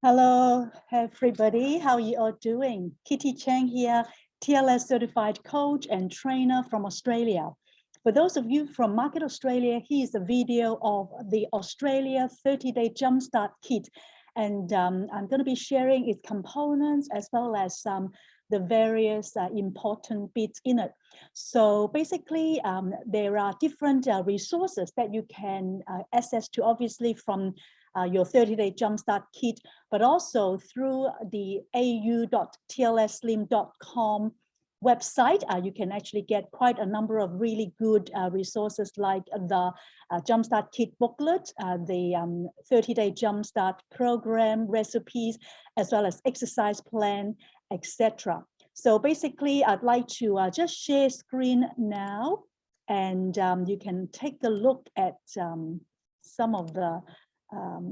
Hello, everybody. How are you all doing? Kitty Chang here, TLS certified coach and trainer from Australia. For those of you from Market Australia, here's a video of the Australia 30-day Jumpstart Kit. And I'm going to be sharing its components as well as the various important bits in it. So basically, there are different resources that you can access to, obviously, from your 30-day Jumpstart Kit, but also through the au.tlslim.com website. You can actually get quite a number of really good resources like the Jumpstart Kit booklet, the 30-day Jumpstart program recipes, as well as exercise plan, etc. So basically, I'd like to just share screen now, and you can take a look at some of the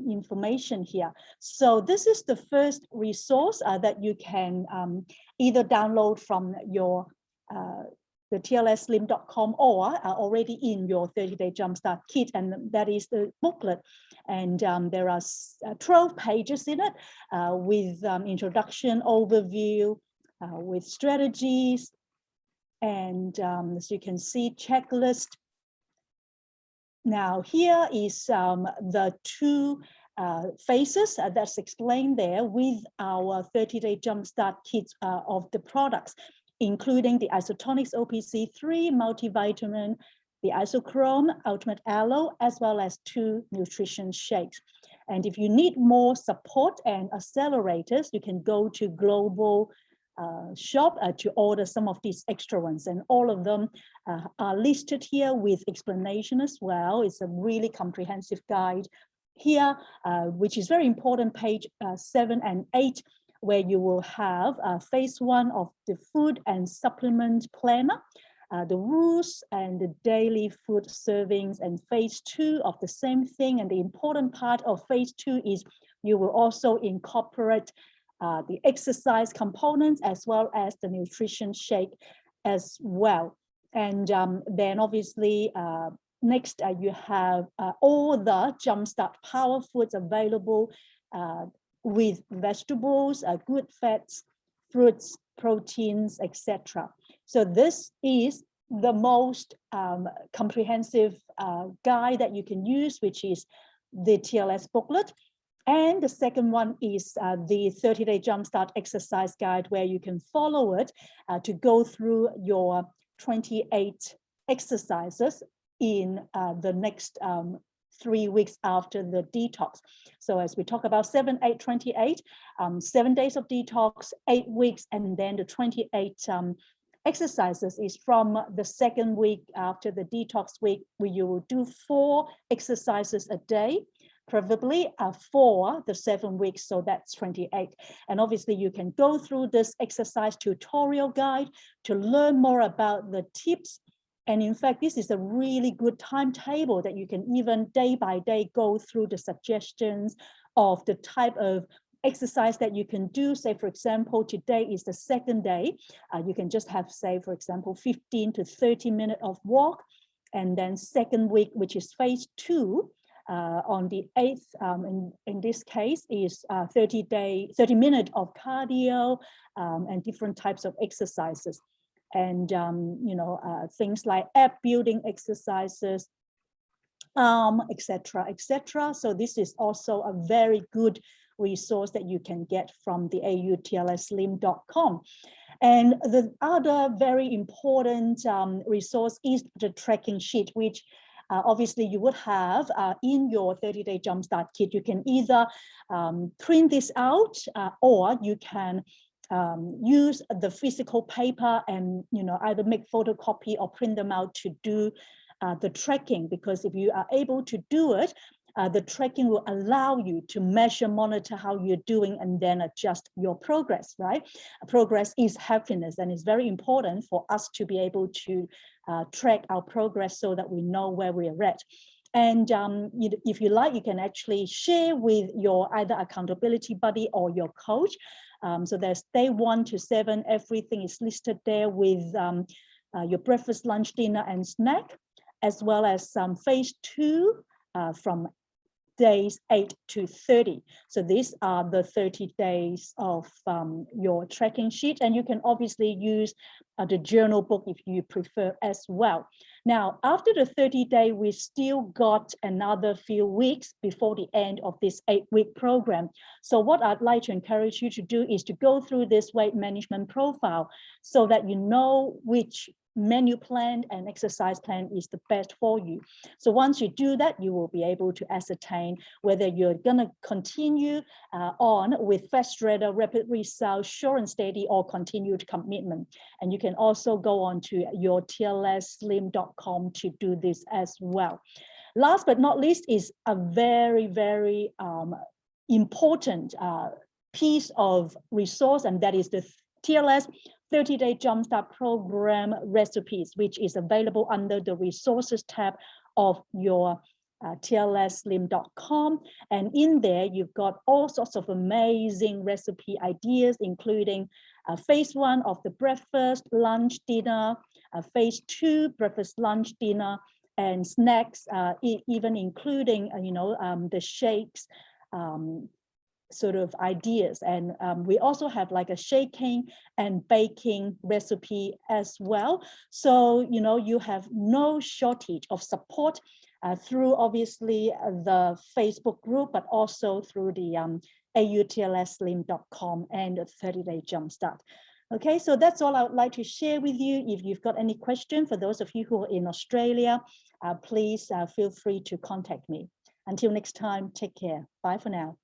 information here. So this is the first resource that you can either download from your the tlslim.com or already in your 30-day Jumpstart Kit, and that is the booklet. And there are 12 pages in it with introduction, overview, with strategies, and as you can see, checklist. Now, here is the two phases that's explained there with our 30-day Jumpstart Kits of the products, including the Isotonics OPC3 multivitamin, the Isochrome Ultimate Aloe, as well as 2 nutrition shakes. And if you need more support and accelerators, you can go to Global shop to order some of these extra ones, and all of them are listed here with explanation as well. It's a really comprehensive guide here, which is very important, page 7 and 8, where you will have phase 1 of the food and supplement planner, the rules and the daily food servings, and phase 2 of the same thing. And the important part of phase 2 is you will also incorporate the exercise components as well as the nutrition shake as well. And then obviously next you have all the Jumpstart Power Foods available with vegetables, good fats, fruits, proteins, etc. So this is the most comprehensive guide that you can use, which is the TLS booklet. And the second one is the 30-day Jumpstart exercise guide, where you can follow it to go through your 28 exercises in the next 3 weeks after the detox. So as we talk about 7, 8, 28, 7 days of detox, 8 weeks, and then the 28 exercises is from the second week after the detox week, where you will do 4 exercises a day, preferably for the 7 weeks, so that's 28. And obviously you can go through this exercise tutorial guide to learn more about the tips. And in fact, this is a really good timetable that you can even day by day go through the suggestions of the type of exercise that you can do. Say, for example, today is the second day. You can just have, say, for example, 15 to 30 minutes of walk. And then second week, which is phase 2, on the 8th, in this case, is 30 minutes of cardio and different types of exercises. And, things like ab building exercises, etc., etc. So this is also a very good resource that you can get from the au.tlslim.com. And the other very important resource is the tracking sheet, which obviously you would have in your 30-day Jumpstart Kit. You can either print this out or you can use the physical paper and either make photocopy or print them out to do the tracking, because if you are able to do it, the tracking will allow you to measure, monitor how you're doing, and then adjust your progress, right? Progress is happiness, and it's very important for us to be able to track our progress so that we know where we're at. And if you like, you can actually share with your either accountability buddy or your coach. So there's day 1 to 7, everything is listed there with your breakfast, lunch, dinner, and snack, as well as phase 2 from days 8 to 30. So these are the 30 days of your tracking sheet, and you can obviously use the journal book if you prefer as well. Now, after the 30-day, we still got another few weeks before the end of this 8-week program. So what I'd like to encourage you to do is to go through this weight management profile so that you know which menu plan and exercise plan is the best for you. So once you do that, you will be able to ascertain whether you're going to continue on with fast shredder, rapid result, sure and steady, or continued commitment. And you can also go on to your TLSslim.com to do this as well. Last but not least is a very, very important piece of resource, and that is the TLS 30-day Jumpstart Program recipes, which is available under the resources tab of your TLSslim.com. And in there, you've got all sorts of amazing recipe ideas, including phase 1 of the breakfast, lunch, dinner, phase 2, breakfast, lunch, dinner, and snacks, even including, the shakes, sort of ideas. And we also have like a shaking and baking recipe as well. So, you have no shortage of support through obviously the Facebook group, but also through the AUTLSslim.com and the 30-day Jumpstart. Okay, so that's all I would like to share with you. If you've got any question, for those of you who are in Australia, please feel free to contact me. Until next time, take care. Bye for now.